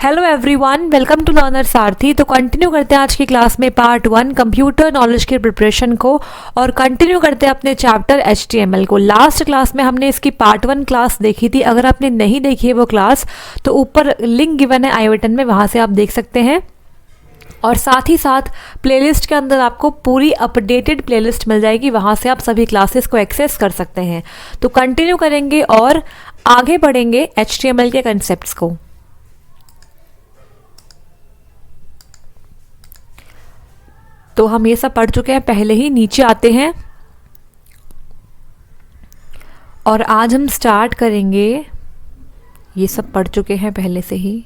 Hello everyone, welcome to learner Sarathi. तो continue करते हैं आज की क्लास में पार्ट 1 कंप्यूटर नॉलेज की प्रिपरेशन को और कंटिन्यू करते हैं अपने चैप्टर HTML को। लास्ट क्लास में हमने इसकी पार्ट 1 क्लास देखी थी। अगर आपने नहीं देखी है वो क्लास तो ऊपर लिंक गिवन है आई बटन में, वहाँ से आप देख सकते हैं। और साथ ही साथ प्लेलिस्ट के अंदर आपको पूरी अपडेटेड प्लेलिस्ट मिल जाएगी, वहाँ से आप सभी क्लासेस को एक्सेस कर सकते हैं। तो कंटिन्यू करेंगे और आगे बढ़ेंगे HTML के कंसेप्ट्स को। तो हम ये सब पढ़ चुके हैं पहले ही, नीचे आते हैं और आज हम स्टार्ट करेंगे। ये सब पढ़ चुके हैं पहले से ही।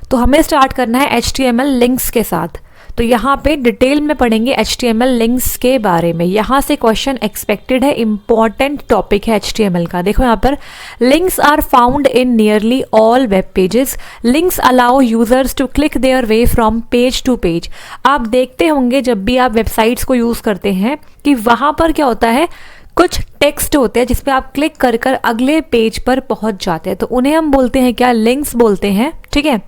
तो हमें स्टार्ट करना है HTML लिंक्स के साथ। तो यहाँ पे डिटेल में पढ़ेंगे HTML लिंक्स के बारे में। यहाँ से क्वेश्चन एक्सपेक्टेड है, इंपॉर्टेंट टॉपिक है HTML का। देखो यहाँ पर links are found in nearly all web pages. Links allow users to click their way from page to page. आप देखते होंगे जब भी आप वेबसाइट्स को यूज़ करते हैं कि वहाँ पर क्या होता है, कुछ टेक्स्ट होते हैं जिसपे आप क्लिक कर कर अगले पेज पर पहुँच जाते हैं। तो उन्हें हम बोलते हैं क्या, लिंक्स बोलते हैं। ठीक है,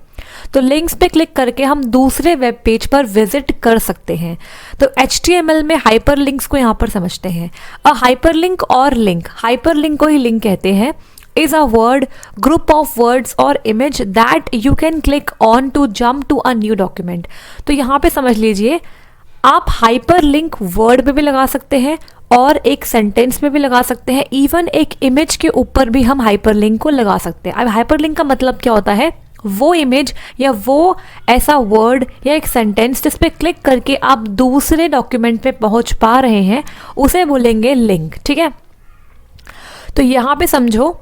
तो लिंक्स पे क्लिक करके हम दूसरे वेब पेज पर विजिट कर सकते हैं। तो HTML में हाइपरलिंक्स को यहाँ पर समझते हैं। अ हाइपरलिंक और लिंक, हाइपरलिंक को ही लिंक कहते हैं, is a word, group of words और image that you can click on to jump to a new document. तो यहाँ पे समझ लीजिए, आप हाइपरलिंक वर्ड में भी लगा सकते हैं और एक सेंटेंस में भी लगा सकते हैं, इवन एक इमेज के ऊपर भी हम हाइपरलिंक को लगा सकते हैं। अब हाइपरलिंक का मतलब क्या होता है, वो इमेज या वो ऐसा वर्ड या एक सेंटेंस जिस पे क्लिक करके आप दूसरे डॉक्यूमेंट पे पहुंच पा रहे हैं, उसे बोलेंगे लिंक। ठीक है, तो यहाँ पे समझो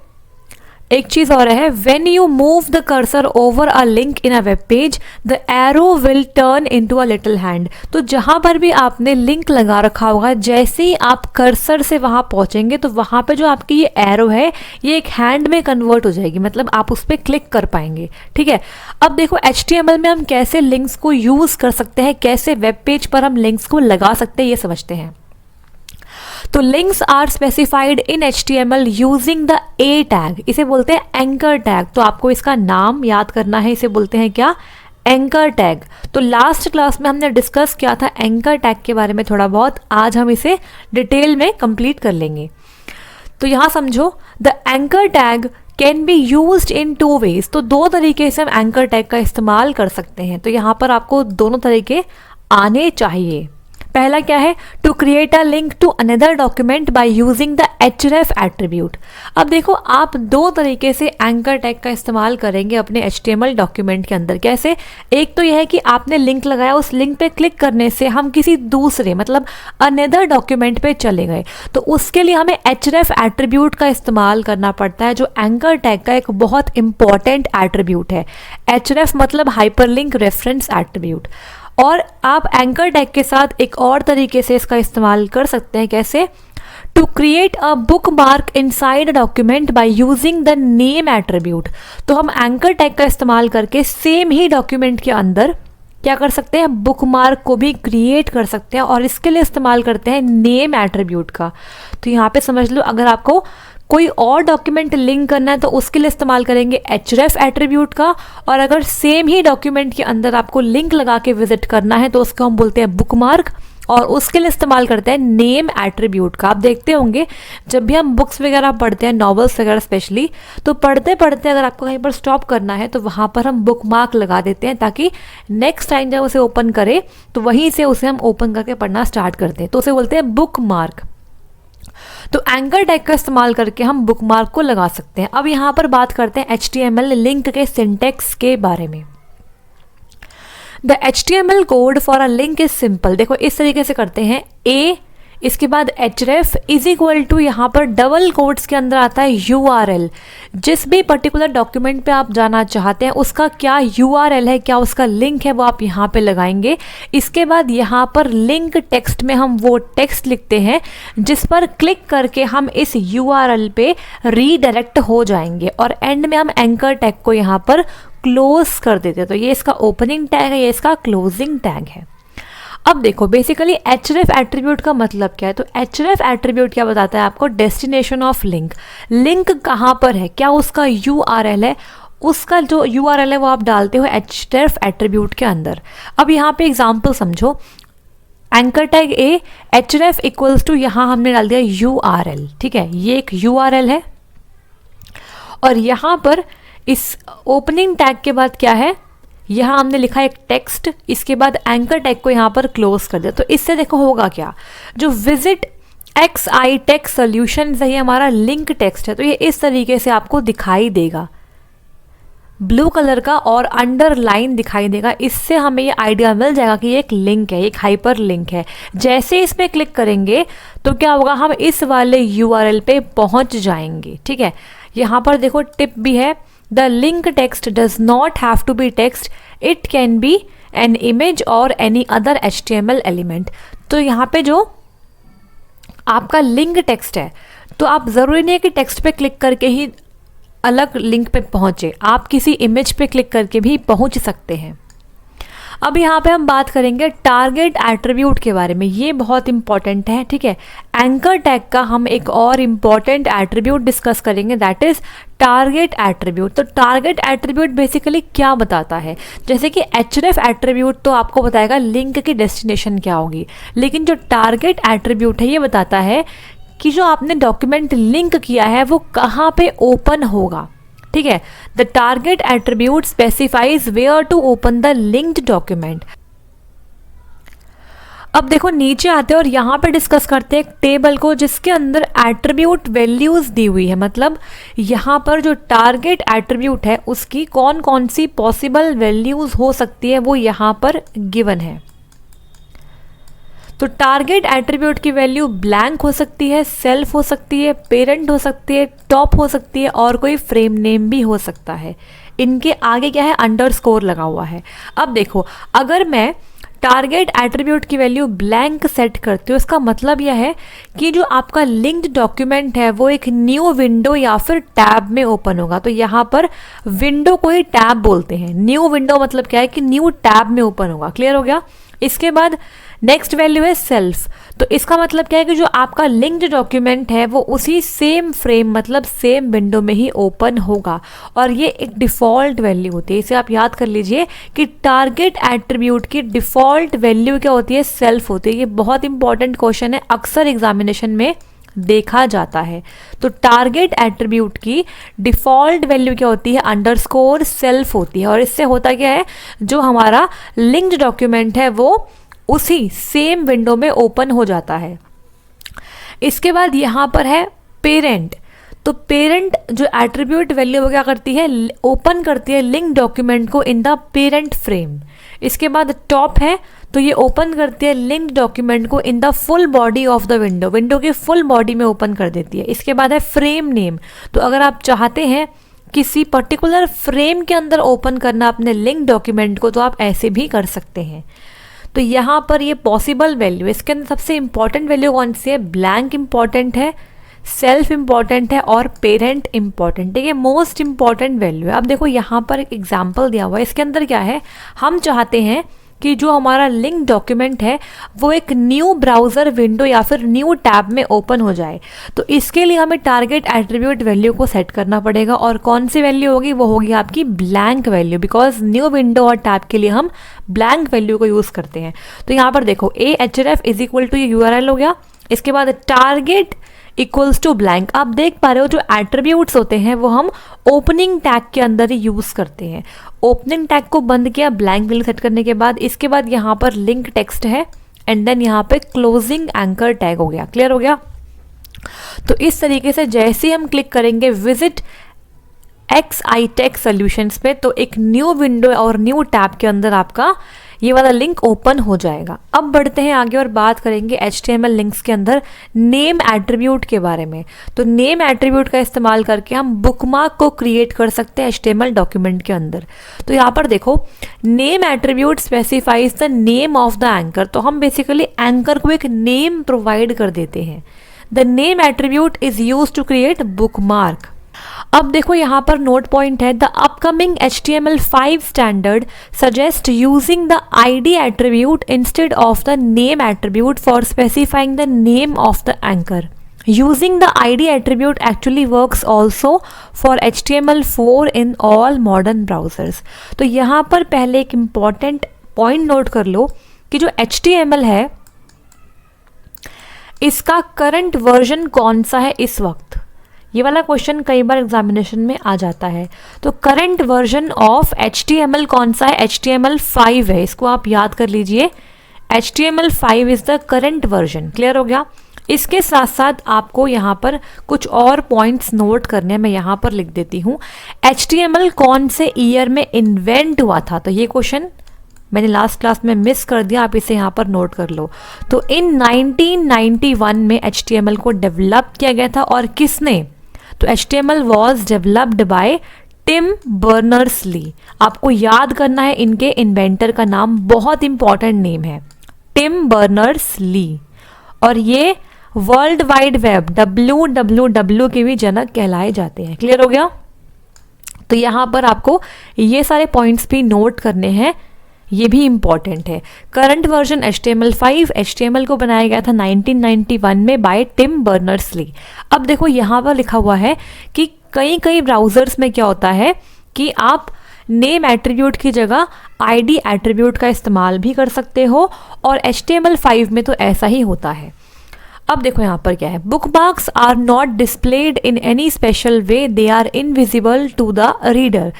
एक चीज और है, when you move the cursor over a link in a web page the arrow will turn into a little hand. तो जहां पर भी आपने लिंक लगा रखा होगा, जैसे ही आप कर्सर से वहां पहुंचेंगे तो वहां पे जो आपकी ये एरो है ये एक हैंड में कन्वर्ट हो जाएगी, मतलब आप उस पर क्लिक कर पाएंगे। ठीक है, अब देखो HTML में हम कैसे लिंक्स को यूज कर सकते हैं, कैसे वेब पेज पर हम लिंक्स को लगा सकते हैं, ये समझते हैं। तो links are specified in HTML using the A tag, इसे बोलते हैं एंकर टैग। तो आपको इसका नाम याद करना है, इसे बोलते हैं क्या, एंकर टैग। तो लास्ट क्लास में हमने डिस्कस किया था एंकर टैग के बारे में थोड़ा बहुत, आज हम इसे डिटेल में कंप्लीट कर लेंगे। तो यहाँ समझो, the anchor tag can be used in 2 ways. तो 2 तरीके से हम एंकर टैग का इस्तेमाल कर सकते हैं। तो यहाँ पर आपको दोनों तरीके आने चाहिए। पहला क्या है, to create a link to another document by using the href attribute. अब देखो, आप 2 तरीके से एंकर टैग का इस्तेमाल करेंगे अपने HTML डॉक्यूमेंट के अंदर। कैसे, एक तो यह है कि आपने लिंक लगाया, उस लिंक पे क्लिक करने से हम किसी दूसरे मतलब अनदर डॉक्यूमेंट पे चले गए, तो उसके लिए हमें href एट्रीब्यूट का इस्तेमाल करना पड़ता है, जो एंकर टैग का एक बहुत इंपॉर्टेंट एट्रीब्यूट है। href मतलब हाइपरलिंक रेफरेंस एट्रीब्यूट। और आप एंकर टैग के साथ एक और तरीके से इसका इस्तेमाल कर सकते हैं। कैसे, to create a bookmark inside a document by using the name attribute. तो हम एंकर टैग का इस्तेमाल करके सेम ही डॉक्यूमेंट के अंदर क्या कर सकते हैं, बुक मार्क को भी क्रिएट कर सकते हैं, और इसके लिए इस्तेमाल करते हैं नेम एट्रीब्यूट का। तो यहाँ पे समझ लो, अगर आपको कोई और डॉक्यूमेंट लिंक करना है तो उसके लिए इस्तेमाल करेंगे href एट्रीब्यूट का, और अगर सेम ही डॉक्यूमेंट के अंदर आपको लिंक लगा के विजिट करना है तो उसको हम बोलते हैं बुक मार्क, और उसके लिए इस्तेमाल करते हैं नेम एट्रीब्यूट का। आप देखते होंगे जब भी हम बुक्स वगैरह पढ़ते हैं, नॉवेल्स वगैरह स्पेशली, तो पढ़ते पढ़ते अगर आपको कहीं पर स्टॉप करना है तो वहाँ पर हम बुक मार्क लगा देते हैं, ताकि नेक्स्ट टाइम जब उसे ओपन करें तो वहीं से उसे हम ओपन करके पढ़ना स्टार्ट करते हैं। तो उसे बोलते हैं बुक मार्क। तो एंकर टैग का इस्तेमाल करके हम बुकमार्क को लगा सकते हैं। अब यहाँ पर बात करते हैं HTML लिंक के सिंटैक्स के बारे में। The HTML code for a link is simple. देखो इस तरीके से करते हैं, A, इसके बाद href इज इक्वल टू, यहाँ पर डबल कोट्स के अंदर आता है URL। जिस भी पर्टिकुलर डॉक्यूमेंट पे आप जाना चाहते हैं उसका क्या URL है, क्या उसका लिंक है, वो आप यहाँ पे लगाएंगे। इसके बाद यहाँ पर लिंक टेक्स्ट में हम वो टेक्स्ट लिखते हैं जिस पर क्लिक करके हम इस URL पे रीडायरेक्ट हो जाएंगे, और एंड में हम एंकर टैग को यहाँ पर क्लोज कर देते हैं। तो ये इसका ओपनिंग टैग है, ये इसका क्लोजिंग टैग है। अब देखो बेसिकली href एट्रीब्यूट का मतलब क्या है। तो href एट्रीब्यूट क्या बताता है आपको, डेस्टिनेशन ऑफ लिंक। लिंक कहाँ पर है, क्या उसका URL है, उसका जो URL है वो आप डालते हो href एट्रीब्यूट के अंदर। अब यहाँ पे एग्जाम्पल समझो, anchor tag A href equals to, यहाँ हमने डाल दिया URL, ठीक है, ये एक URL है। और यहाँ पर इस ओपनिंग टैग के बाद क्या है, यहाँ हमने लिखा एक टेक्स्ट, इसके बाद एंकर टैग को यहाँ पर क्लोज कर दिया। तो इससे देखो होगा क्या, जो विजिट XI टेक्स्ट सोल्यूशन है ये हमारा लिंक टेक्स्ट है, तो ये इस तरीके से आपको दिखाई देगा, ब्लू कलर का और अंडरलाइन दिखाई देगा। इससे हमें ये आइडिया मिल जाएगा कि ये एक लिंक है, एक हाइपर लिंक है। जैसे इसमें क्लिक करेंगे तो क्या होगा, हम इस वाले URL पे पहुंच जाएंगे, ठीक है। यहाँ पर देखो टिप भी है, the link text does not have to be text, it can be an image or any other HTML element. तो यहाँ पे जो आपका लिंक टेक्स्ट है, तो आप ज़रूरी नहीं है कि टेक्स्ट पे क्लिक करके ही अलग लिंक पे पहुँचे, आप किसी इमेज पे क्लिक करके भी पहुँच सकते हैं। अब यहाँ पे हम बात करेंगे टारगेट एट्रीब्यूट के बारे में, ये बहुत इंपॉर्टेंट है, ठीक है। एंकर टैग का हम एक और इम्पॉर्टेंट एट्रीब्यूट डिस्कस करेंगे, दैट इज टारगेट एट्रीब्यूट। तो टारगेट एट्रीब्यूट बेसिकली क्या बताता है, जैसे कि href एट्रीब्यूट तो आपको बताएगा लिंक की डेस्टिनेशन क्या होगी, लेकिन जो टारगेट एट्रीब्यूट है ये बताता है कि जो आपने डॉक्यूमेंट लिंक किया है वो कहाँ पे ओपन होगा, ठीक है। The target attribute specifies where to open the linked document. अब देखो नीचे आते हैं और यहाँ पे डिस्कस करते हैं एक टेबल को जिसके अंदर एट्रीब्यूट वैल्यूज दी हुई है, मतलब यहाँ पर जो टारगेट एट्रीब्यूट है उसकी कौन कौन सी पॉसिबल वैल्यूज हो सकती है वो यहाँ पर गिवन है। तो टारगेट एट्रीब्यूट की वैल्यू ब्लैंक हो सकती है, सेल्फ हो सकती है, पेरेंट हो सकती है, टॉप हो सकती है और कोई फ्रेम नेम भी हो सकता है। इनके आगे क्या है, अंडरस्कोर लगा हुआ है। अब देखो अगर मैं टारगेट एट्रीब्यूट की वैल्यू ब्लैंक सेट करती हूँ, इसका मतलब यह है कि जो आपका लिंक्ड डॉक्यूमेंट है वो एक न्यू विंडो या फिर टैब में ओपन होगा। तो यहाँ पर विंडो को ही टैब बोलते हैं, न्यू विंडो मतलब क्या है कि न्यू टैब में ओपन होगा। क्लियर हो गया। इसके बाद नेक्स्ट वैल्यू है सेल्फ। तो इसका मतलब क्या है कि जो आपका लिंक्ड डॉक्यूमेंट है वो उसी सेम फ्रेम मतलब सेम विंडो में ही ओपन होगा, और ये एक डिफ़ॉल्ट वैल्यू होती है। इसे आप याद कर लीजिए कि टारगेट एट्रीब्यूट की डिफ़ॉल्ट वैल्यू क्या होती है, सेल्फ होती है। ये बहुत इंपॉर्टेंट क्वेश्चन है, अक्सर एग्जामिनेशन में देखा जाता है। तो टारगेट एट्रीब्यूट की डिफ़ॉल्ट वैल्यू क्या होती है, अंडरस्कोर सेल्फ होती है। और इससे होता क्या है, जो हमारा लिंक्ड डॉक्यूमेंट है वो उसी सेम विंडो में ओपन हो जाता है। इसके बाद यहाँ पर है पेरेंट। तो पेरेंट जो एट्रीब्यूट वैल्यू वो क्या करती है, ओपन करती है लिंक डॉक्यूमेंट को इन द पेरेंट फ्रेम। इसके बाद टॉप है, तो ये ओपन करती है लिंक डॉक्यूमेंट को in the full body of the window, window के फुल बॉडी में ओपन कर देती है। इसके बाद है फ्रेम नेम। तो अगर आप चाहते हैं किसी पर्टिकुलर फ्रेम के अंदर ओपन करना अपने लिंक डॉक्यूमेंट को, तो आप ऐसे भी कर सकते हैं। तो यहाँ पर ये पॉसिबल वैल्यू, इसके अंदर सबसे इंपॉर्टेंट वैल्यू कौन सी है, ब्लैंक इंपॉर्टेंट है, सेल्फ इंपॉर्टेंट है और पेरेंट इंपॉर्टेंट है। ये मोस्ट इंपॉर्टेंट वैल्यू है। अब देखो यहाँ पर एक एग्जांपल दिया हुआ है, इसके अंदर क्या है, हम चाहते हैं कि जो हमारा लिंक डॉक्यूमेंट है वो एक न्यू ब्राउज़र विंडो या फिर न्यू टैब में ओपन हो जाए। तो इसके लिए हमें टारगेट एट्रीब्यूट वैल्यू को सेट करना पड़ेगा, और कौन सी वैल्यू होगी, वो होगी आपकी blank value, because new window और टैब के लिए हम ब्लैंक वैल्यू को यूज़ करते हैं। तो यहाँ पर देखो href इज इक्वल टू ये URL हो गया। इसके बाद टारगेट इक्वल्स टू ब्लैंक। आप देख पा रहे हो जो एट्रीब्यूट्स होते हैं वो हम ओपनिंग टैग के अंदर ही यूज़ करते हैं। ओपनिंग टैग को बंद किया ब्लैंक वैल्यू सेट करने के बाद, इसके बाद यहाँ पर लिंक टेक्स्ट है एंड देन यहाँ पे क्लोजिंग एंकर टैग हो गया। क्लियर हो गया। तो इस तरीके से जैसे ही हम क्लिक करेंगे विजिट XI टेक्स्ट सॉल्यूशंस पे, तो एक न्यू विंडो और न्यू टैब के अंदर आपका ये वाला लिंक ओपन हो जाएगा। अब बढ़ते हैं आगे और बात करेंगे HTML लिंक्स के अंदर नेम एट्रीब्यूट के बारे में। तो नेम एट्रीब्यूट का इस्तेमाल करके हम बुकमार्क को क्रिएट कर सकते हैं HTML डॉक्यूमेंट के अंदर। तो यहाँ पर देखो name attribute specifies the name of the anchor. तो हम बेसिकली एंकर को एक नेम प्रोवाइड कर देते हैं। The name attribute is use to create bookmark. अब देखो यहाँ पर नोट पॉइंट है, the upcoming HTML5 standard suggest using the ID attribute instead of the name attribute for specifying the name of the anchor. Using the ID attribute actually works also for HTML4 in all modern browsers. तो यहाँ पर पहले एक important point note कर लो कि जो HTML है इसका करंट वर्जन कौन सा है इस वक्त। ये वाला क्वेश्चन कई बार एग्जामिनेशन में आ जाता है। तो करंट वर्जन ऑफ HTML कौन सा है, HTML5 है, इसको आप याद कर लीजिए। HTML5 is the current version. Clear हो गया। इसके साथ साथ आपको यहाँ पर कुछ और पॉइंट्स नोट करने, मैं यहाँ पर लिख देती हूँ। HTML कौन से ईयर में इन्वेंट हुआ था, तो ये क्वेश्चन मैंने लास्ट क्लास में मिस कर दिया, आप इसे यहाँ पर नोट कर लो। तो इन 1991 में HTML को डेवलप किया गया था, और किसने, तो HTML was developed by Tim Berners Lee. आपको याद करना है इनके इन्वेंटर का नाम, बहुत इंपॉर्टेंट नेम है, टिम बर्नर्स-ली। और ये वर्ल्ड वाइड वेब WWW के भी जनक कहलाए जाते हैं। क्लियर हो गया। तो यहाँ पर आपको ये सारे पॉइंट्स भी नोट करने हैं, ये भी इंपॉर्टेंट है। करंट वर्जन HTML5, HTML को बनाया गया था 1991 में बाय टिम बर्नर्स-ली। अब देखो यहाँ पर लिखा हुआ है कि कई ब्राउजर्स में क्या होता है कि आप नेम एट्रीब्यूट की जगह ID एट्रीब्यूट का इस्तेमाल भी कर सकते हो, और HTML5 में तो ऐसा ही होता है। अब देखो यहाँ पर क्या है, bookmarks are not displayed in any special way, they are invisible to the reader.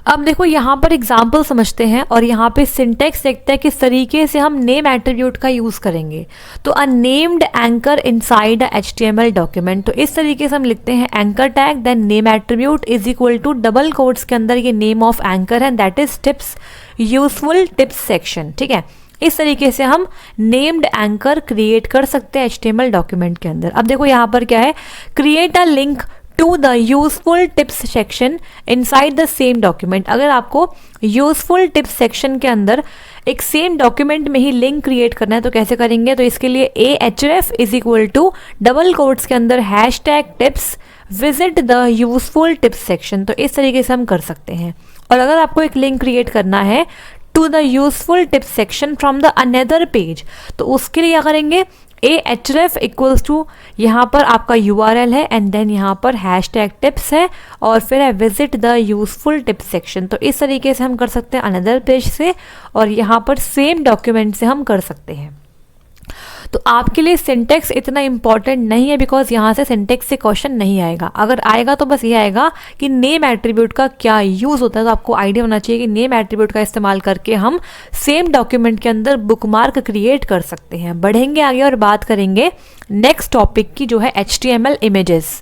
अब देखो यहाँ पर एग्जाम्पल समझते हैं, और यहाँ पे सिंटेक्स देखते हैं किस तरीके से हम नेम एट्रीब्यूट का यूज़ करेंगे। तो a named anchor inside a HTML document, तो इस तरीके से हम लिखते हैं anchor tag then name attribute is equal to double quotes के अंदर ये नेम ऑफ एंकर है, that is tips, useful tips section. ठीक है, इस तरीके से हम नेम्ड एंकर क्रिएट कर सकते हैं HTML डॉक्यूमेंट के अंदर। अब देखो यहाँ पर क्या है, create a link to the useful tips section inside the same document. अगर आपको यूजफुल टिप्स सेक्शन के अंदर एक सेम डॉक्यूमेंट में ही लिंक क्रिएट करना है तो कैसे करेंगे, तो इसके लिए ahref is equal to double quotes के अंदर #tips visit the useful tips section. तो इस तरीके से हम कर सकते हैं। और अगर आपको एक लिंक क्रिएट करना है to the useful tips section from the another page, तो उसके लिए क्या करेंगे, ahref इक्वल्स टू यहाँ पर आपका URL है एंड देन यहाँ पर #tips है और फिर है visit the useful tips section. तो इस तरीके से हम कर सकते हैं अनदर पेज से, और यहाँ पर सेम डॉक्यूमेंट से हम कर सकते हैं। तो आपके लिए सिंटेक्स इतना इंपॉर्टेंट नहीं है, बिकॉज यहाँ से सिंटेक्स से क्वेश्चन नहीं आएगा। अगर आएगा तो बस ये आएगा कि नेम एट्रीब्यूट का क्या यूज़ होता है। तो आपको आइडिया होना चाहिए कि नेम एट्रीब्यूट का इस्तेमाल करके हम सेम डॉक्यूमेंट के अंदर बुकमार्क क्रिएट कर सकते हैं। बढ़ेंगे आगे और बात करेंगे नेक्स्ट टॉपिक की, जो है HTML इमेजेस।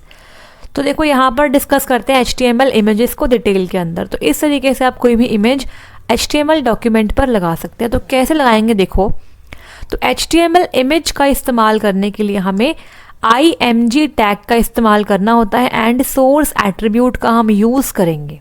तो देखो यहाँ पर डिस्कस करते हैं HTML इमेजेस को डिटेल के अंदर। तो इस तरीके से आप कोई भी इमेज HTML डॉक्यूमेंट पर लगा सकते हैं। तो कैसे लगाएंगे देखो, तो HTML इमेज का इस्तेमाल करने के लिए हमें IMG टैग का इस्तेमाल करना होता है एंड सोर्स एट्रीब्यूट का हम यूज़ करेंगे।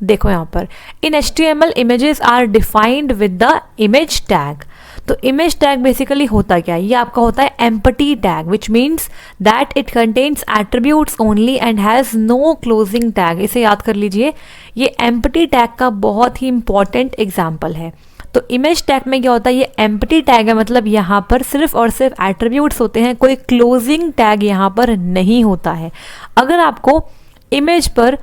देखो यहाँ पर in HTML images are defined with the image tag. तो इमेज टैग बेसिकली होता क्या है, ये आपका होता है empty tag, which means that it contains attributes only and has no closing tag. इसे याद कर लीजिए, ये एम्प्टी टैग का बहुत ही इंपॉर्टेंट एग्जाम्पल है। तो इमेज टैग में क्या होता है, ये एम्प्टी टैग है, मतलब यहाँ पर सिर्फ और सिर्फ एट्रीब्यूट्स होते हैं, कोई क्लोजिंग टैग यहाँ पर नहीं होता है। अगर आपको इमेज पर,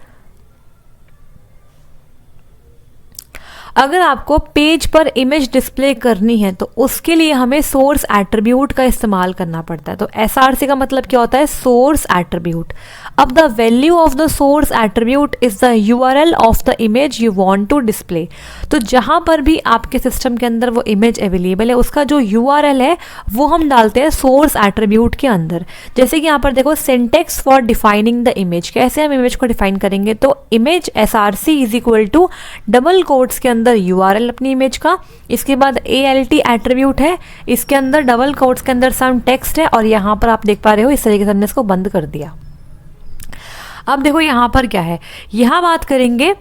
अगर आपको पेज पर इमेज डिस्प्ले करनी है तो उसके लिए हमें सोर्स एट्रीब्यूट का इस्तेमाल करना पड़ता है। तो SRC का मतलब क्या होता है, सोर्स एट्रीब्यूट। अब the value of the source attribute is the URL of the image you want to display. तो जहां पर भी आपके सिस्टम के अंदर वो इमेज अवेलेबल है, उसका जो URL है वो हम डालते हैं सोर्स एट्रीब्यूट के अंदर। जैसे कि यहाँ पर देखो, syntax for defining the image, कैसे हम इमेज को डिफाइन करेंगे, तो image SRC is equal to double quotes के अंदर URL अपनी इमेज का, इसके बाद ALT एट्रीब्यूट है, इसके अंदर डबल कोट्स के अंदर सम टेक्स्ट है, और यहाँ पर आप देख पा रहे हो इस तरीके से हमने इसको बंद कर दिया। अब देखो यहाँ पर क्या है, यहाँ बात करेंगे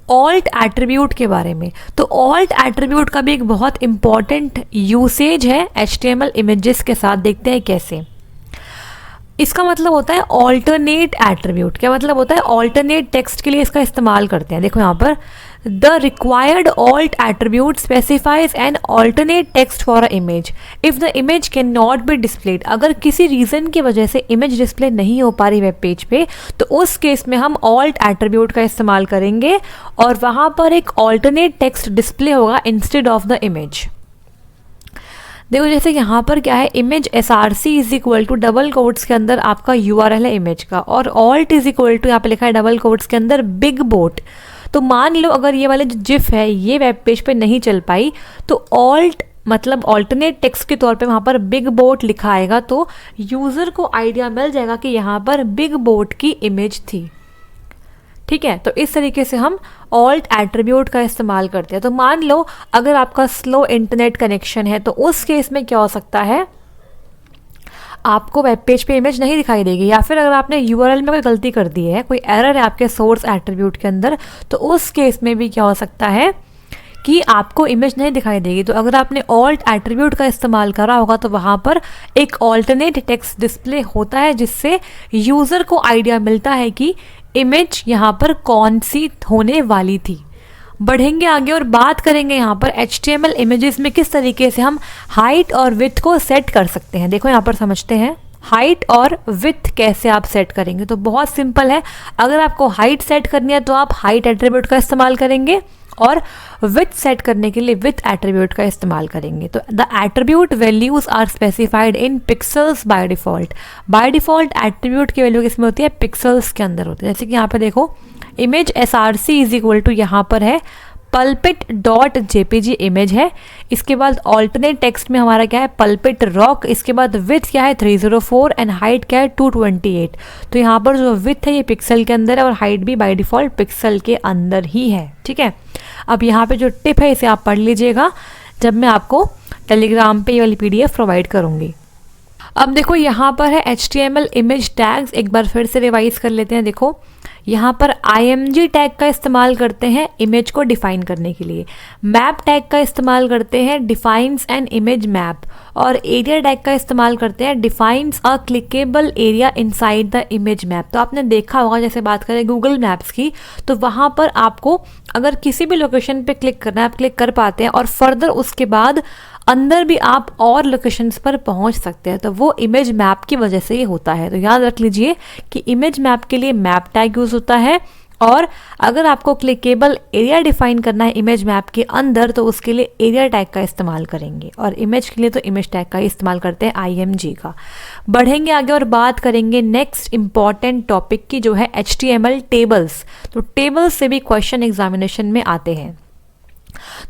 ऑल्ट एट्रीब्यूट के बारे में। तो ऑल्ट एट्रीब्यूट का भी एक बहुत इंपॉर्टेंट यूसेज है HTML इमेजेस के साथ। देखते हैं कैसे। इसका मतलब होता है ऑल्टरनेट एट्रीब्यूट। क्या मतलब होता है, ऑल्टरनेट टेक्स्ट के लिए इसका इस्तेमाल करते हैं। देखो यहाँ पर the required alt attribute specifies an alternate text for a image if the image can not be displayed. अगर किसी रीज़न की वजह से इमेज डिस्प्ले नहीं हो पा रही वेब पेज पे, तो उस केस में हम ऑल्ट एट्रीब्यूट का इस्तेमाल करेंगे और वहाँ पर एक ऑल्टरनेट टेक्स्ट डिस्प्ले होगा इंस्टेड ऑफ द इमेज। देखो जैसे यहाँ पर क्या है, image src is equal to double quotes के अंदर आपका URL है इमेज का, और ऑल्ट इज इक्वल टू यहाँ पे लिखा है डबल कोट्स के अंदर बिग बोट। तो मान लो अगर ये वाले जो जिफ है ये वेब पेज पे नहीं चल पाई, तो ऑल्ट मतलब ऑल्टरनेट टेक्स्ट के तौर पे वहाँ पर बिग बोट लिखा आएगा, तो यूज़र को आइडिया मिल जाएगा कि यहाँ पर बिग बोट की इमेज थी। ठीक है, तो इस तरीके से हम ऑल्ट एट्रीब्यूट का इस्तेमाल करते हैं। तो मान लो अगर आपका स्लो इंटरनेट कनेक्शन है, तो उस केस में क्या हो सकता है, आपको वेब पेज पे इमेज नहीं दिखाई देगी, या फिर अगर आपने URL में कोई गलती कर दी है, कोई एरर है आपके सोर्स एट्रीब्यूट के अंदर, तो उस केस में भी क्या हो सकता है कि आपको इमेज नहीं दिखाई देगी। तो अगर आपने ऑल्ट एट्रीब्यूट का इस्तेमाल करा होगा, तो वहाँ पर एक ऑल्टरनेट टेक्स्ट डिस्प्ले होता है, जिससे यूज़र को आइडिया मिलता है कि इमेज यहाँ पर कौन सी होने वाली थी। बढ़ेंगे आगे और बात करेंगे यहाँ पर HTML इमेजेस में किस तरीके से हम हाइट और विड्थ को सेट कर सकते हैं। देखो यहाँ पर समझते हैं हाइट और विड्थ कैसे आप सेट करेंगे। तो बहुत सिंपल है, अगर आपको हाइट सेट करनी है तो आप हाइट एट्रीब्यूट का इस्तेमाल करेंगे, और विड्थ सेट करने के लिए विड्थ एट्रीब्यूट का इस्तेमाल करेंगे। तो the attribute values are specified in pixels by default. By default attribute की वैल्यू किसमें होती है, पिक्सल्स के अंदर होती है। जैसे कि यहाँ पे देखो image src is equal to यहाँ पर है pulpit.jpg इमेज है, इसके बाद ऑल्टरनेट टेक्स्ट में हमारा क्या है pulpit rock, इसके बाद विथ क्या है 304 एंड हाइट क्या है 228। तो यहाँ पर जो विथ है ये पिक्सल के अंदर है और हाइट भी बाय डिफ़ॉल्ट पिक्सल के अंदर ही है। ठीक है, अब यहाँ पे जो टिप है इसे आप पढ़ लीजिएगा जब मैं आपको टेलीग्राम पे ये वाली PDF प्रोवाइड करूँगी। अब देखो यहाँ पर है HTML इमेज टैग्स, एक बार फिर से रिवाइज कर लेते हैं। देखो यहाँ पर img टैग का इस्तेमाल करते हैं इमेज को डिफाइन करने के लिए, मैप टैग का इस्तेमाल करते हैं डिफाइंस एन इमेज मैप, और एरिया टैग का इस्तेमाल करते हैं defines a clickable area inside the image map. तो आपने देखा होगा, जैसे बात करें गूगल मैप्स की, तो वहाँ पर आपको अगर किसी भी लोकेशन पे क्लिक करना है आप क्लिक कर पाते हैं, और फर्दर उसके बाद अंदर भी आप और लोकेशंस पर पहुंच सकते हैं। तो वो इमेज मैप की वजह से ही होता है। तो याद रख लीजिए कि इमेज मैप के लिए मैप टैग यूज़ होता है, और अगर आपको क्लिकेबल एरिया डिफाइन करना है इमेज मैप के अंदर, तो उसके लिए एरिया टैग का इस्तेमाल करेंगे, और इमेज के लिए तो इमेज टैग का इस्तेमाल करते हैं img का। बढ़ेंगे आगे और बात करेंगे नेक्स्ट इंपॉर्टेंट टॉपिक की, जो है HTML टेबल्स। तो टेबल्स से भी क्वेश्चन एग्जामिनेशन में आते हैं।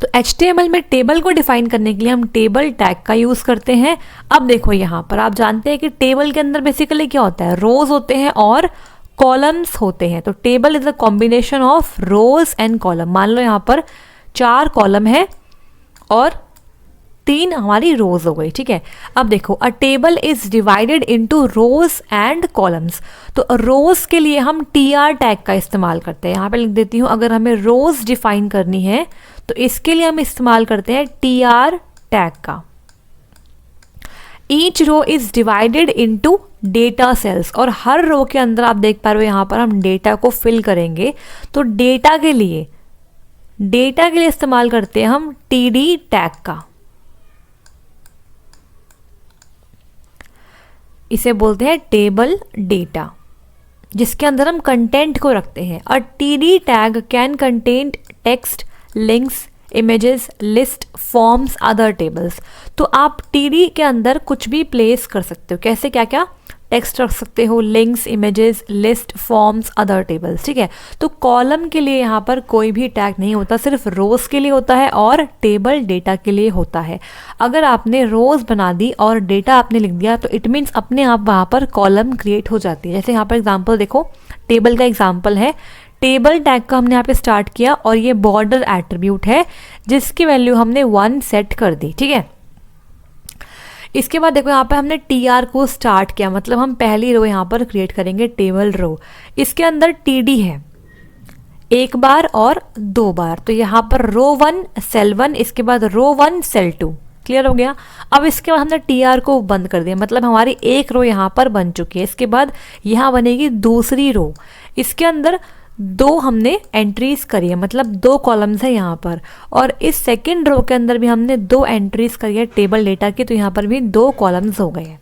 तो HTML में टेबल को डिफाइन करने के लिए हम टेबल टैग का यूज़ करते हैं। अब देखो यहाँ पर आप जानते हैं कि टेबल के अंदर बेसिकली क्या होता है, रोज होते हैं और कॉलम्स होते हैं। तो table is a combination of rose and column. मान लो यहाँ पर 4 कॉलम है और 3 हमारी रोज हो गई। ठीक है, अब देखो अ table is divided into rose and columns. तो रोज के लिए हम TR टैग का इस्तेमाल करते हैं। यहाँ पे लिख देती हूँ, अगर हमें रोज डिफाइन करनी है तो इसके लिए हम इस्तेमाल करते हैं TR टैग का। Each row is divided into data cells, और हर रो के अंदर आप देख पा रहे हो यहाँ पर हम डेटा को फिल करेंगे। तो डेटा के लिए इस्तेमाल करते हैं हम TD टैग का। इसे बोलते हैं टेबल डेटा, जिसके अंदर हम कंटेंट को रखते हैं। और TD tag can contain text, links, images, list, forms, other tables. तो आप TD के अंदर कुछ भी प्लेस कर सकते हो। कैसे, क्या क्या, टेक्स्ट रख सकते हो, links, images, list, forms, other tables. ठीक है, तो कॉलम के लिए यहाँ पर कोई भी टैग नहीं होता, सिर्फ रोज के लिए होता है और टेबल डेटा के लिए होता है। अगर आपने रोज बना दी और डेटा आपने लिख दिया, तो इट मीन्स अपने आप वहाँ पर कॉलम क्रिएट हो जाती है। जैसे यहाँ पर एग्जाम्पल देखो, टेबल का एग्जाम्पल है, टेबल टैग का हमने यहाँ पे स्टार्ट किया और ये बॉर्डर एट्रीब्यूट है जिसकी वैल्यू हमने 1 सेट कर दी। ठीक है, इसके बाद देखो यहाँ पे हमने TR को स्टार्ट किया, मतलब हम पहली रो यहाँ पर क्रिएट करेंगे टेबल रो। इसके अंदर TD है 1 बार और 2 बार, तो यहाँ पर रो 1 सेल 1, इसके बाद रो 1 सेल 2। क्लियर हो गया। अब इसके बाद हमने TR को बंद कर दिया, मतलब हमारी एक रो यहाँ पर बन चुकी है। इसके बाद यहाँ बनेगी दूसरी रो, इसके अंदर दो हमने एंट्रीज करी है, मतलब दो कॉलम्स है यहाँ पर, और इस सेकंड रो के अंदर भी हमने दो एंट्रीज करी है टेबल डेटा की, तो यहाँ पर भी दो कॉलम्स हो गए हैं।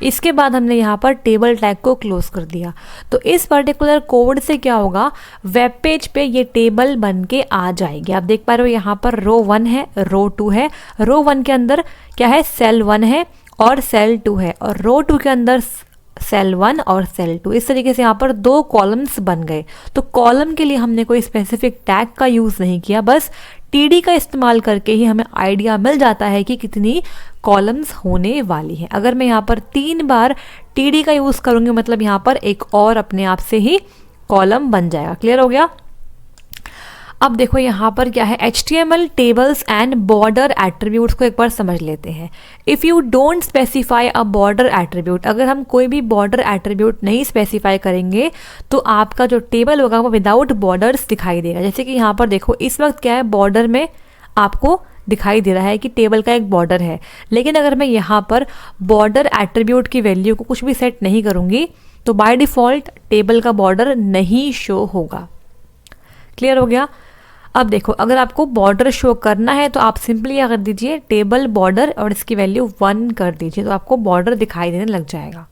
इसके बाद हमने यहाँ पर टेबल टैग को क्लोज कर दिया। तो इस पर्टिकुलर कोड से क्या होगा, वेब पेज पे ये टेबल बन के आ जाएगी। आप देख पा रहे हो यहाँ पर रो 1 है, रो 2 है। रो 1 के अंदर क्या है, सेल 1 है और सेल 2 है, और रो 2 के अंदर सेल 1 और सेल 2। इस तरीके से यहाँ पर दो कॉलम्स बन गए। तो कॉलम के लिए हमने कोई स्पेसिफिक टैग का यूज़ नहीं किया, बस टीडी का इस्तेमाल करके ही हमें आइडिया मिल जाता है कि कितनी कॉलम्स होने वाली हैं। अगर मैं यहाँ पर 3 बार टीडी का यूज़ करूँगी, मतलब यहाँ पर एक और अपने आप से ही कॉलम बन जाएगा। क्लियर हो गया? अब देखो यहाँ पर क्या है, HTML tables and border attributes को एक बार समझ लेते हैं। If you don't specify a border attribute, अगर हम कोई भी बॉर्डर एट्रीब्यूट नहीं स्पेसिफाई करेंगे तो आपका जो टेबल होगा वो विदाउट बॉर्डर्स दिखाई देगा। जैसे कि यहाँ पर देखो इस वक्त क्या है, बॉर्डर में आपको दिखाई दे रहा है कि टेबल का एक बॉर्डर है, लेकिन अगर मैं यहाँ पर बॉर्डर एट्रीब्यूट की वैल्यू को कुछ भी सेट नहीं करूँगी तो बाय डिफ़ॉल्ट टेबल का बॉर्डर नहीं शो होगा। क्लियर हो गया? अब देखो अगर आपको बॉर्डर शो करना है तो आप सिंपली क्या कर दीजिए, टेबल बॉर्डर और इसकी वैल्यू 1 कर दीजिए, तो आपको बॉर्डर दिखाई देने लग जाएगा।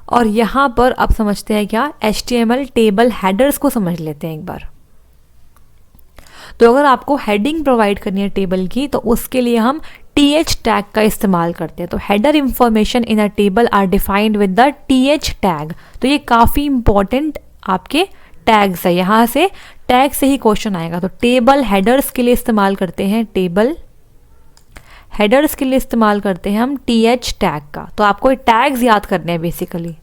और यहाँ पर अब समझते हैं क्या, HTML टेबल हेडर्स को समझ लेते हैं एक बार। तो अगर आपको हेडिंग प्रोवाइड करनी है टेबल की तो उसके लिए हम TH टैग का इस्तेमाल करते हैं। तो header information in a table are defined with the TH tag. तो ये काफ़ी इंपॉर्टेंट आपके टैग्स है, यहाँ से टैग से ही क्वेश्चन आएगा। तो टेबल हेडर्स के लिए इस्तेमाल करते हैं, टेबल हेडर्स के लिए इस्तेमाल करते हैं हम TH टैग का। तो आपको टैग्स याद करने हैं basically.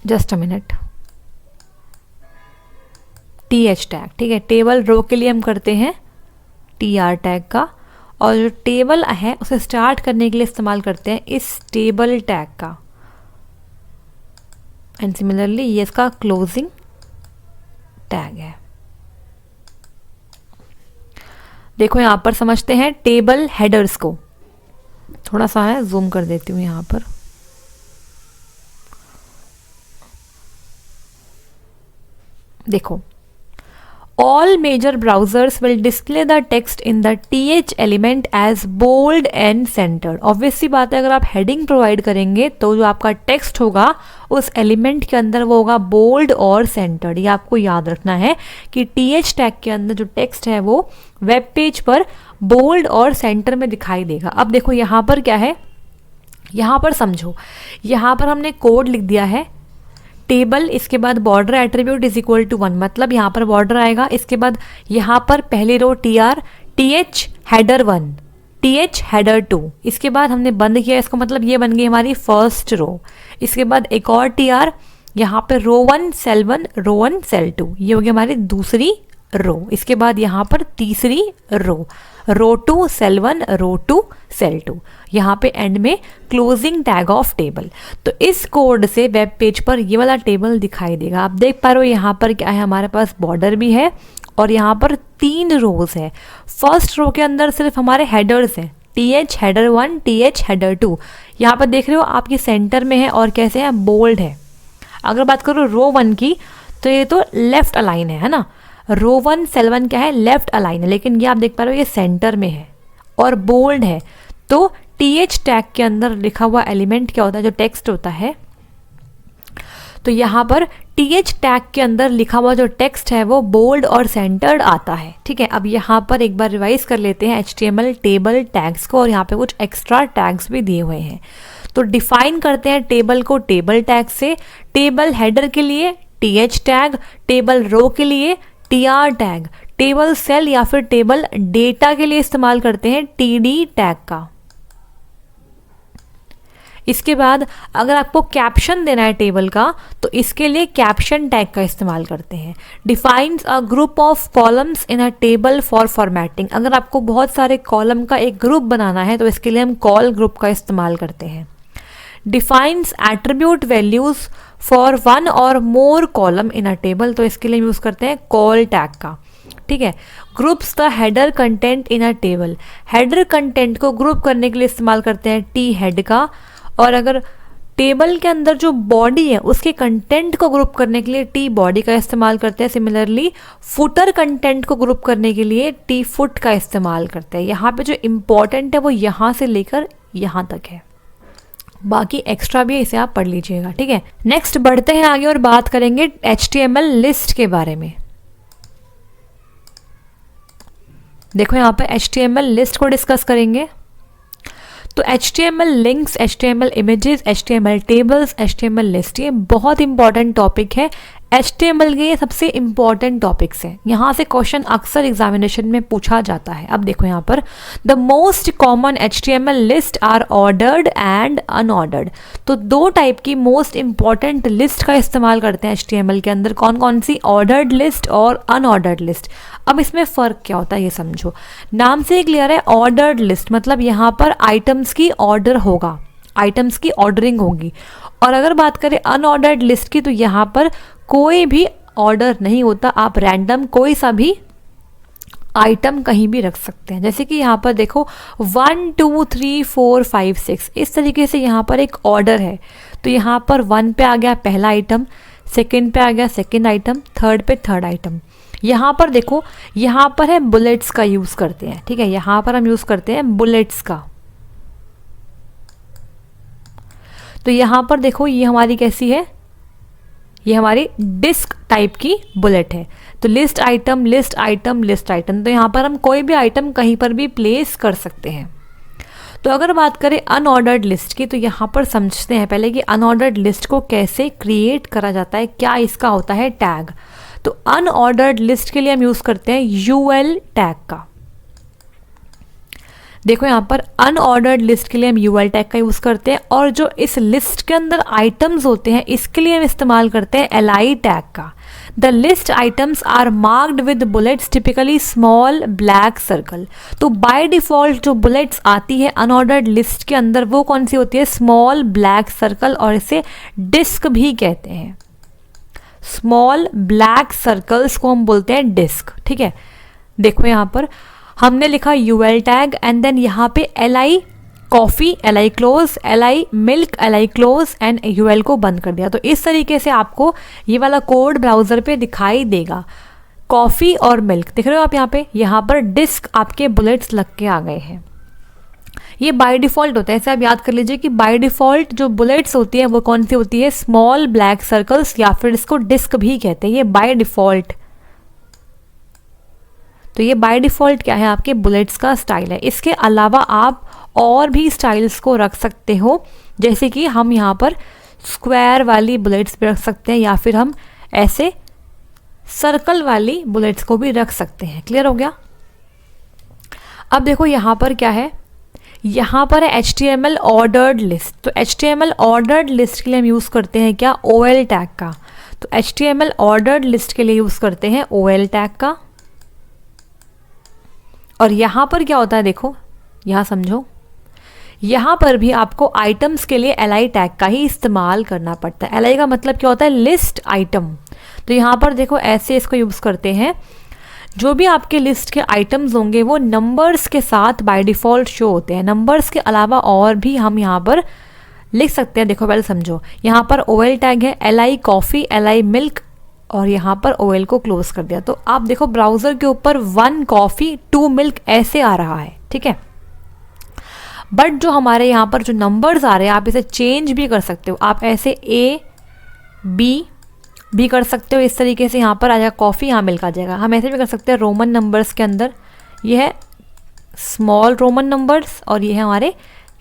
Just a minute, TH tag, ठीक है। टेबल रो के लिए हम करते हैं TR टैग का, और जो टेबल है उसे स्टार्ट करने के लिए इस्तेमाल करते हैं इस टेबल टैग का। एंड सिमिलरली ये इसका क्लोजिंग टैग है। देखो यहां पर समझते हैं टेबल हेडर्स को, थोड़ा सा है जूम कर देती हूं यहां पर। देखो all major browsers will display the text in the TH element as bold and centered। Obvious सी बात है, अगर आप हेडिंग प्रोवाइड करेंगे तो जो आपका टेक्स्ट होगा उस एलिमेंट के अंदर वो होगा बोल्ड और सेंटर्ड। ये आपको याद रखना है कि TH टैग के अंदर जो टेक्स्ट है वो वेब पेज पर बोल्ड और सेंटर में दिखाई देगा। अब देखो यहाँ पर क्या है, यहाँ पर समझो, यहाँ पर हमने कोड लिख दिया है टेबल, इसके बाद border attribute is equal to 1, मतलब यहाँ पर बॉर्डर आएगा। इसके बाद यहाँ पर पहली रो TR, TH header 1, TH header 2, इसके बाद हमने बंद किया इसको, मतलब ये बन गई हमारी फर्स्ट रो। इसके बाद एक और TR, यहाँ पे रो 1 सेल 1, रो 1 सेल 2, ये हो गई हमारी दूसरी रो। इसके बाद यहाँ पर तीसरी रो, रो 2 सेल 1, रो 2 सेल 2, यहाँ पे एंड में क्लोजिंग टैग ऑफ टेबल। तो इस कोड से वेब पेज पर ये वाला टेबल दिखाई देगा। आप देख पा रहे हो यहाँ पर क्या है, हमारे पास बॉर्डर भी है और यहाँ पर 3 रोज है। फर्स्ट रो के अंदर सिर्फ हमारे हेडर्स हैं, TH हेडर 1, TH हेडर 2। यहाँ पर देख रहे हो आप ये सेंटर में है और कैसे है, बोल्ड है। अगर बात करो रो 1 की तो ये तो लेफ्ट अलाइन है ना, रो 1 सेल 1 क्या है, लेफ्ट अलाइन है, लेकिन ये आप देख पा रहे हो ये सेंटर में है और बोल्ड है। तो TH टैग के अंदर लिखा हुआ एलिमेंट क्या होता है, जो टेक्स्ट होता है, तो यहाँ पर TH टैग के अंदर लिखा हुआ जो टेक्स्ट है वो बोल्ड और सेंटर्ड आता है। ठीक है, अब यहाँ पर एक बार रिवाइज कर लेते हैं HTML टेबल टैग्स को, और यहाँ पे कुछ एक्स्ट्रा टैग्स भी दिए हुए हैं। तो डिफाइन करते हैं टेबल को टेबल टैग से। टेबल हेडर के लिए TH टैग, टेबल रो के लिए TR टैग, टेबल सेल या फिर टेबल डेटा के लिए इस्तेमाल करते हैं TD टैग का। इसके बाद अगर आपको कैप्शन देना है टेबल का तो इसके लिए कैप्शन टैग का इस्तेमाल करते हैं। Defines a group of columns in a table for formatting. अगर आपको बहुत सारे कॉलम का एक ग्रुप बनाना है तो इसके लिए हम कॉल ग्रुप का इस्तेमाल करते हैं। डिफाइंस एट्रीब्यूट वैल्यूज फॉर 1 और मोर कॉलम इन अ टेबल, तो इसके लिए यूज करते हैं कॉल टैग का। ठीक है, groups the header content in a table. Header content को ग्रुप करने के लिए इस्तेमाल करते हैं T हेड का। और अगर टेबल के अंदर जो बॉडी है उसके कंटेंट को ग्रुप करने के लिए टी बॉडी का इस्तेमाल करते हैं। सिमिलरली फुटर कंटेंट को ग्रुप करने के लिए टी फुट का इस्तेमाल करते हैं। यहाँ पे जो इम्पोर्टेंट है वो यहाँ से लेकर यहाँ तक है, बाकी एक्स्ट्रा भी इसे आप पढ़ लीजिएगा, ठीक है। नेक्स्ट बढ़ते हैं आगे और बात करेंगे HTML लिस्ट के बारे में। देखो यहाँ पे HTML लिस्ट को डिस्कस करेंगे। तो HTML links, HTML images, HTML tables, HTML list, ये बहुत इंपॉर्टेंट टॉपिक है। HTML के ये सबसे इंपॉर्टेंट टॉपिक्स हैं। यहाँ से क्वेश्चन अक्सर एग्जामिनेशन में पूछा जाता है। अब देखो यहाँ पर the most common HTML list are ordered and unordered. तो दो टाइप की मोस्ट इंपॉर्टेंट लिस्ट का इस्तेमाल करते हैं HTML के अंदर। कौन कौन सी? ऑर्डर्ड लिस्ट और अनऑर्डर्ड लिस्ट। अब इसमें फ़र्क क्या होता है ये समझो। नाम से ही क्लियर है, ऑर्डर्ड लिस्ट मतलब यहाँ पर आइटम्स की ऑर्डर होगा, आइटम्स की ऑर्डरिंग होगी। और अगर बात करें अनऑर्डर्ड लिस्ट की, तो यहाँ पर कोई भी ऑर्डर नहीं होता, आप रैंडम कोई सा भी आइटम कहीं भी रख सकते हैं। जैसे कि यहाँ पर देखो 1 2 3 4 5 6 इस तरीके से यहाँ पर एक ऑर्डर है। तो यहाँ पर 1 पे आ गया पहला आइटम, सेकंड पे आ गया सेकंड आइटम, थर्ड पे थर्ड आइटम। यहाँ पर देखो, यहाँ पर है बुलेट्स का यूज़ करते हैं, ठीक है। यहाँ पर हम यूज़ करते हैं बुलेट्स का। तो यहाँ पर देखो ये हमारी कैसी है, ये हमारी डिस्क टाइप की बुलेट है। तो list item list item list item, तो यहाँ पर हम कोई भी आइटम कहीं पर भी प्लेस कर सकते हैं। तो अगर बात करें अनऑर्डर्ड लिस्ट की, तो यहाँ पर समझते हैं पहले कि अनऑर्डर्ड लिस्ट को कैसे क्रिएट करा जाता है, क्या इसका होता है टैग। तो अनऑर्डर्ड लिस्ट के लिए हम यूज़ करते हैं UL टैग का। देखो यहाँ पर अनऑर्डर्ड लिस्ट के लिए हम UL टैग का यूज़ करते हैं, और जो इस लिस्ट के अंदर आइटम्स होते हैं इसके लिए हम इस्तेमाल करते हैं LI टैग का। The list items are marked with bullets, typically small black circle. तो बाय डिफ़ॉल्ट जो बुलेट्स आती है अनऑर्डर्ड लिस्ट के अंदर वो कौन सी होती है? स्मॉल ब्लैक सर्कल, और इसे डिस्क भी कहते हैं। स्मॉल ब्लैक सर्कल्स को हम बोलते हैं डिस्क, ठीक है। देखो यहाँ पर हमने लिखा UL टैग एंड देन यहाँ पे LI coffee, LI close, LI milk, LI close and UL को बंद कर दिया। तो इस तरीके से आपको ये वाला कोड ब्राउज़र पे दिखाई देगा, कॉफ़ी और मिल्क। देख रहे हो आप यहाँ पर डिस्क आपके बुलेट्स लग के आ गए हैं। ये बाय डिफ़ॉल्ट होता है, ऐसे आप याद कर लीजिए कि बाय डिफ़ॉल्ट जो बुलेट्स होती है वो कौन सी होती है? स्मॉल ब्लैक सर्कल्स, या फिर इसको डिस्क भी कहते हैं। ये बाय डिफ़ॉल्ट, तो ये बाय डिफ़ॉल्ट क्या है? आपके बुलेट्स का स्टाइल है। इसके अलावा आप और भी स्टाइल्स को रख सकते हो, जैसे कि हम यहाँ पर स्क्वायर वाली बुलेट्स भी रख सकते हैं, या फिर हम ऐसे सर्कल वाली बुलेट्स को भी रख सकते हैं। क्लियर हो गया? अब देखो यहाँ पर क्या है, यहाँ पर है HTML ऑर्डर्ड लिस्ट। तो HTML ऑर्डर्ड लिस्ट के लिए हम यूज़ करते हैं क्या? OL टैग का। तो HTML ऑर्डर्ड लिस्ट के लिए यूज़ करते हैं OL टैग का। और यहाँ पर क्या होता है देखो, यहाँ समझो, यहाँ पर भी आपको आइटम्स के लिए LI टैग का ही इस्तेमाल करना पड़ता है। LI का मतलब क्या होता है? List item. तो यहाँ पर देखो ऐसे इसको यूज़ करते हैं। जो भी आपके लिस्ट के आइटम्स होंगे वो नंबर्स के साथ बाय डिफ़ॉल्ट शो होते हैं। नंबर्स के अलावा और भी हम यहाँ पर लिख सकते हैं। देखो पहले समझो, यहाँ पर OL टैग है, LI कॉफ़ी, LI मिल्क, और यहाँ पर OL को क्लोज कर दिया। तो आप देखो ब्राउज़र के ऊपर 1 कॉफ़ी 2 मिल्क ऐसे आ रहा है, ठीक है। बट जो हमारे यहाँ पर जो नंबर्स आ रहे हैं आप इसे चेंज भी कर सकते हो। आप ऐसे A B भी कर सकते हो, इस तरीके से यहाँ पर आ जाएगा कॉफ़ी, यहाँ मिल्क आ जाएगा। हम ऐसे भी कर सकते हैं रोमन नंबर्स के अंदर, ये है स्मॉल रोमन नंबर्स और ये है हमारे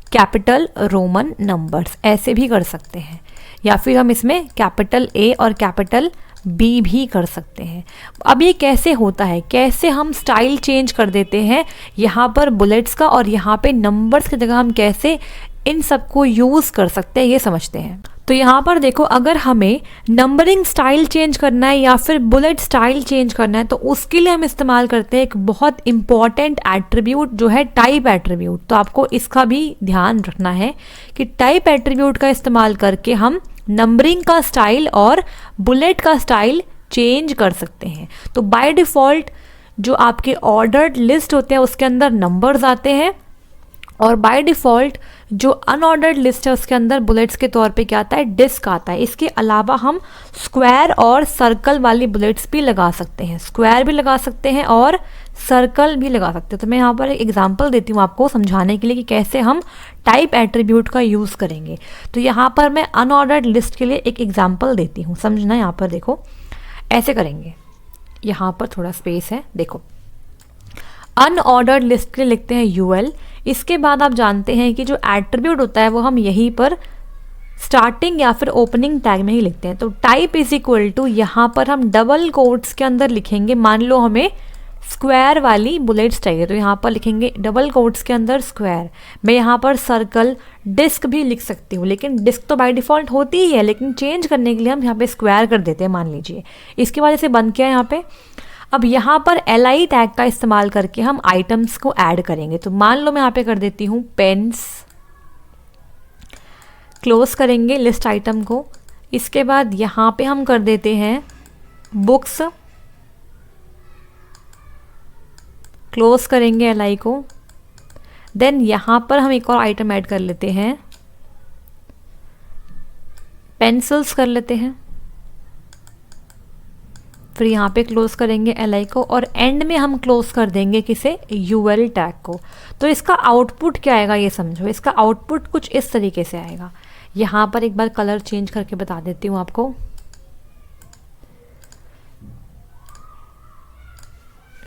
कैपिटल रोमन नंबर्स, ऐसे भी कर सकते हैं। या फिर हम इसमें कैपिटल A और कैपिटल B भी कर सकते हैं। अब ये कैसे होता है, कैसे हम स्टाइल चेंज कर देते हैं यहाँ पर बुलेट्स का, और यहाँ पे नंबर्स की जगह हम कैसे इन सबको यूज़ कर सकते हैं ये समझते हैं। तो यहाँ पर देखो, अगर हमें नंबरिंग स्टाइल चेंज करना है या फिर बुलेट स्टाइल चेंज करना है तो उसके लिए हम इस्तेमाल करते हैं एक बहुत इंपॉर्टेंट एट्रीब्यूट जो है टाइप एट्रीब्यूट। तो आपको इसका भी ध्यान रखना है कि टाइप एट्रीब्यूट का इस्तेमाल करके हम नंबरिंग का स्टाइल और बुलेट का स्टाइल चेंज कर सकते हैं। तो बाय डिफ़ॉल्ट जो आपके ऑर्डर्ड लिस्ट होते हैं उसके अंदर नंबर्स आते हैं, और बाय डिफ़ॉल्ट जो अनऑर्डर्ड लिस्ट है उसके अंदर बुलेट्स के तौर पे क्या आता है, डिस्क आता है। इसके अलावा हम स्क्वायर और सर्कल वाली बुलेट्स भी लगा सकते हैं, स्क्वायर भी लगा सकते हैं और सर्कल भी लगा सकते हैं। तो मैं यहाँ पर एक एग्जांपल देती हूँ आपको समझाने के लिए कि कैसे हम टाइप एट्रीब्यूट का यूज़ करेंगे। तो यहाँ पर मैं अनऑर्डर्ड लिस्ट के लिए एक एग्जांपल देती हूँ, समझना। यहाँ पर देखो ऐसे करेंगे, यहाँ पर थोड़ा स्पेस है, देखो अनऑर्डर्ड लिस्ट के लिए लिखते हैं यूएल। इसके बाद आप जानते हैं कि जो एट्रीब्यूट होता है वो हम यहीं पर स्टार्टिंग या फिर ओपनिंग टैग में ही लिखते हैं। तो टाइप इज इक्वल टू, यहाँ पर हम डबल कोट्स के अंदर लिखेंगे, मान लो हमें स्क्वायर वाली बुलेट्स चाहिए तो यहाँ पर लिखेंगे डबल कोट्स के अंदर स्क्वायर। मैं यहाँ पर सर्कल डिस्क भी लिख सकती हूँ, लेकिन डिस्क तो बाय डिफ़ॉल्ट होती ही है, लेकिन चेंज करने के लिए हम यहाँ पे स्क्वायर कर देते हैं, मान लीजिए। इसकी वजह से बंद किया यहाँ पे। अब यहाँ पर LI टैग का इस्तेमाल करके हम आइटम्स को ऐड करेंगे। तो मान लो मैं यहाँ पे कर देती हूँ पेन्स, क्लोज करेंगे लिस्ट आइटम को। इसके बाद यहाँ पे हम कर देते हैं बुक्स, क्लोज करेंगे LI को। देन यहाँ पर हम एक और आइटम ऐड कर लेते हैं, पेंसिल्स कर लेते हैं, फिर यहाँ पे क्लोज करेंगे LI को और एंड में हम क्लोज कर देंगे किसे, UL टैग को। तो इसका आउटपुट क्या आएगा ये समझो। इसका आउटपुट कुछ इस तरीके से आएगा। यहाँ पर एक बार कलर चेंज करके बता देती हूँ आपको।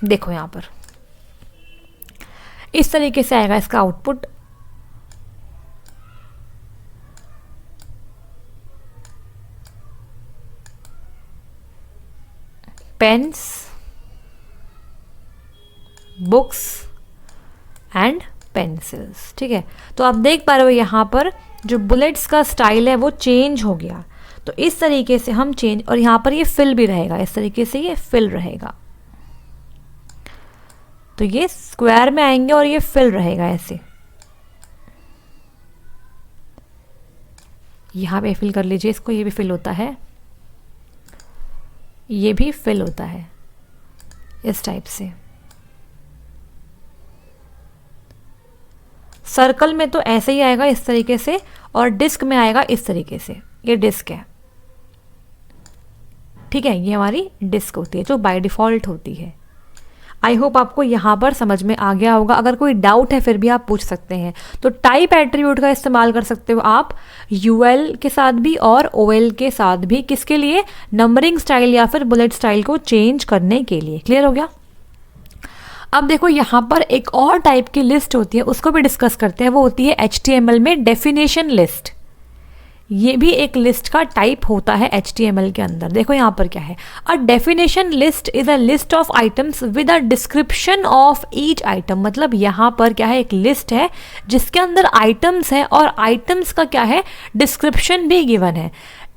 देखो यहाँ पर इस तरीके से आएगा इसका output. Pens, books and pencils, ठीक है। तो आप देख पा रहे हो यहाँ पर जो बुलेट्स का स्टाइल है वो चेंज हो गया। तो इस तरीके से हम चेंज, और यहाँ पर ये फिल भी रहेगा, इस तरीके से ये फिल रहेगा। तो ये स्क्वायर में आएंगे और ये फिल रहेगा ऐसे। यहाँ पे फिल कर लीजिए इसको, ये भी फिल होता है, ये भी फिल होता है इस टाइप से। सर्कल में तो ऐसे ही आएगा इस तरीके से, और डिस्क में आएगा इस तरीके से। ये डिस्क है, ठीक है, ये हमारी डिस्क होती है जो बाय डिफ़ॉल्ट होती है। आई होप आपको यहाँ पर समझ में आ गया होगा। अगर कोई डाउट है फिर भी आप पूछ सकते हैं। तो टाइप एट्रीब्यूट का इस्तेमाल कर सकते हो आप UL के साथ भी और OL के साथ भी। किसके लिए, नंबरिंग स्टाइल या फिर बुलेट स्टाइल को चेंज करने के लिए। क्लियर हो गया। अब देखो यहाँ पर एक और टाइप की लिस्ट होती है, उसको भी डिस्कस करते हैं। वो होती है HTML में डेफिनेशन लिस्ट। ये भी एक लिस्ट का टाइप होता है HTML के अंदर। देखो यहाँ पर क्या है, a definition list is a list of items with a description of each item. मतलब यहाँ पर क्या है, एक लिस्ट है जिसके अंदर आइटम्स है और आइटम्स का क्या है, डिस्क्रिप्शन भी गिवन है,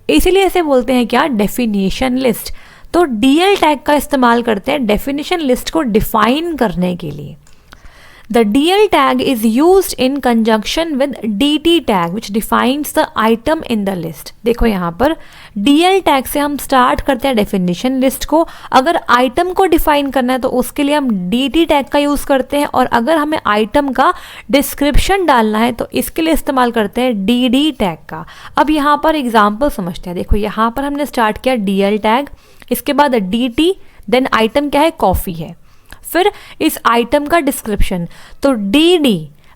इसीलिए इसे बोलते हैं क्या, डेफिनेशन लिस्ट। तो DL टैग का इस्तेमाल करते हैं डेफिनेशन लिस्ट को डिफाइन करने के लिए। The DL tag is used in conjunction with DT tag which defines the item in the list। देखो यहाँ पर DL tag से हम स्टार्ट करते हैं डेफिनेशन लिस्ट को। अगर आइटम को डिफाइन करना है तो उसके लिए हम DT टैग का यूज़ करते हैं, और अगर हमें आइटम का डिस्क्रिप्शन डालना है तो इसके लिए इस्तेमाल करते हैं DD टैग का। अब यहाँ पर एग्जाम्पल समझते हैं। देखो यहाँ पर हमने स्टार्ट किया DL टैग, इसके बाद DT, देन आइटम क्या है, कॉफ़ी है, फिर इस आइटम का डिस्क्रिप्शन। तो DD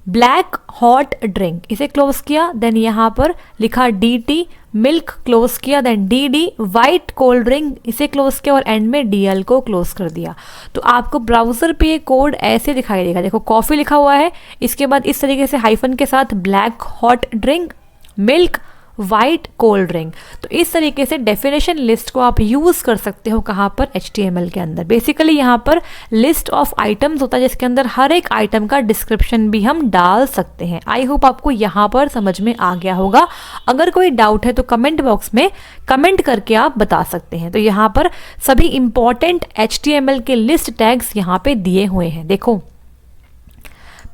ब्लैक हॉट ड्रिंक, इसे क्लोज किया, देन यहाँ पर लिखा DT मिल्क, क्लोज किया, then DD white cold drink, इसे क्लोज किया, और एंड में DL को क्लोज कर दिया। तो आपको ब्राउजर पे ये कोड ऐसे दिखाई देगा। देखो कॉफ़ी लिखा हुआ है, इसके बाद इस तरीके से हाइफन के साथ black hot drink, milk, white cold drink. तो इस तरीके से डेफिनेशन लिस्ट को आप यूज़ कर सकते हो कहाँ पर, HTML के अंदर। बेसिकली यहाँ पर लिस्ट ऑफ आइटम्स होता है जिसके अंदर हर एक आइटम का डिस्क्रिप्शन भी हम डाल सकते हैं। आई होप आपको यहाँ पर समझ में आ गया होगा। अगर कोई डाउट है तो कमेंट बॉक्स में कमेंट करके आप बता सकते हैं। तो यहाँ पर सभी इंपॉर्टेंट HTML के लिस्ट टैग्स यहाँ पे दिए हुए हैं। देखो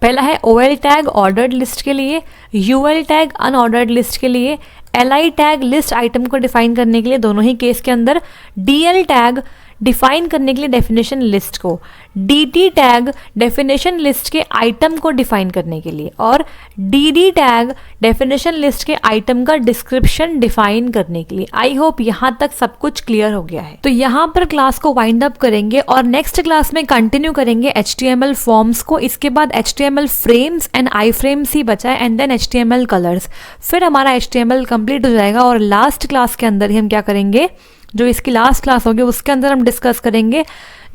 पहला है OL टैग ऑर्डर्ड लिस्ट के लिए, UL टैग अनऑर्डर्ड लिस्ट के लिए, LI टैग लिस्ट आइटम को डिफाइन करने के लिए दोनों ही केस के अंदर, DL टैग डिफाइन करने के लिए डेफिनेशन लिस्ट को, DT टैग डेफिनेशन लिस्ट के आइटम को डिफाइन करने के लिए, और DD टैग डेफिनेशन लिस्ट के आइटम का डिस्क्रिप्शन डिफाइन करने के लिए। आई होप यहाँ तक सब कुछ क्लियर हो गया है। तो यहाँ पर क्लास को वाइंड अप करेंगे और नेक्स्ट क्लास में कंटिन्यू करेंगे HTML फॉर्म्स को। इसके बाद HTML frames and I frames ही बचा है, एंड देन HTML कलर्स। फिर हमारा HTML कंप्लीट हो जाएगा और लास्ट क्लास के अंदर ही हम क्या करेंगे, जो इसकी लास्ट क्लास होगी उसके अंदर हम डिस्कस करेंगे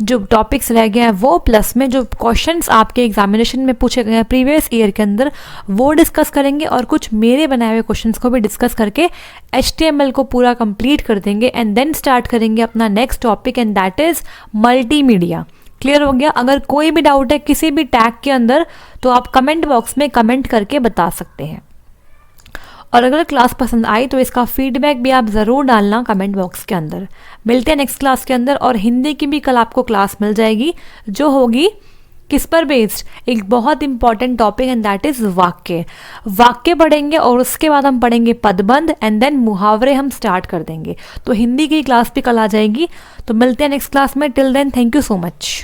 जो टॉपिक्स रह गए हैं वो, प्लस में जो क्वेश्चंस आपके एग्जामिनेशन में पूछे गए हैं प्रीवियस ईयर के अंदर वो डिस्कस करेंगे, और कुछ मेरे बनाए हुए क्वेश्चंस को भी डिस्कस करके HTML को पूरा कंप्लीट कर देंगे, एंड देन स्टार्ट करेंगे अपना next topic, and that is multimedia. Clear हो गया? अगर कोई भी डाउट है किसी भी टैग के अंदर तो आप कमेंट बॉक्स में कमेंट करके बता सकते हैं, और अगर क्लास पसंद आई तो इसका फीडबैक भी आप ज़रूर डालना कमेंट बॉक्स के अंदर। मिलते हैं नेक्स्ट क्लास के अंदर, और हिंदी की भी कल आपको क्लास मिल जाएगी जो होगी किस पर बेस्ड, एक बहुत important topic, and that is वाक्य। वाक्य पढ़ेंगे और उसके बाद हम पढ़ेंगे पदबंध, एंड देन मुहावरे हम स्टार्ट कर देंगे। तो हिंदी की क्लास भी कल आ जाएगी। तो मिलते हैं नेक्स्ट क्लास में। Till then thank you so much.